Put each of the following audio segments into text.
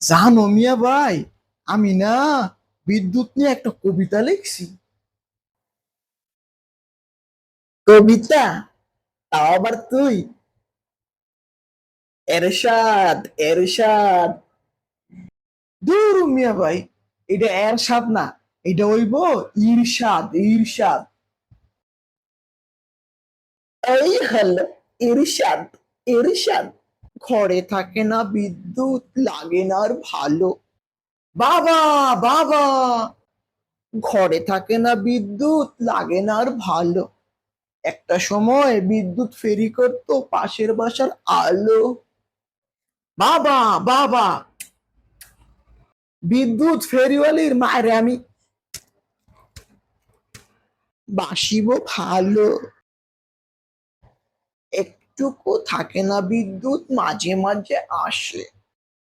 জানো মিয়া ভাই, আমি না বিদ্যুৎ নিয়ে একটা কবিতা লিখছি। কবিতা? তাও আবার তুই? এরশাদ, এরশাদ। দূর মিয়া ভাই, এটা এরশাদ না, এটা হইব ইরশাদ, ইরশাদ। এই হলো ইরশাদ, ইরশাদ। ঘরে থাকে না বিদ্যুৎ, লাগে না আর ভালো। বাবা, বাবা, ঘরে থাকে না বিদ্যুৎ, লাগে না আর ভালো। একটা সময় বিদ্যুৎ ফেরি করতো পাশের বাসার আলো। বাবা, বাবা, বিদ্যুৎ ফেরিওয়ালির মায়েরে আমি বাসিব ভালো। একটুকু থাকে না বিদ্যুৎ, মাঝে মাঝে আসে।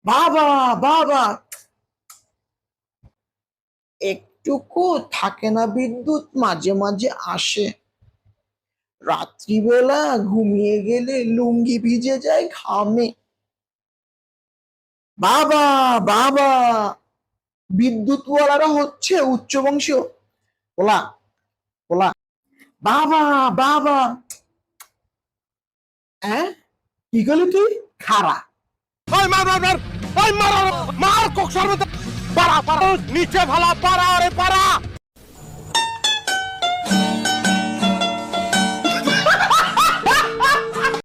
বাবা, বাবা, একটুকু থাকে না বিদ্যুৎ, মাঝে মাঝে আসে। রাত্রিবেলা ঘুমিয়ে গেলে লুঙ্গি ভিজে যায় ঘামে। বাবা, বাবা, বিদ্যুৎওয়ালারা হচ্ছে উচ্চবংশীয়। OLA, OLA. বাবা, বাবা, হ্যাঁ, কি করলি তুই? খারা। ওই মার মার মার ওই মার মার কোক সর্বত পাড়া পাড়া নিচে ভালা পাড়া আরে পাড়া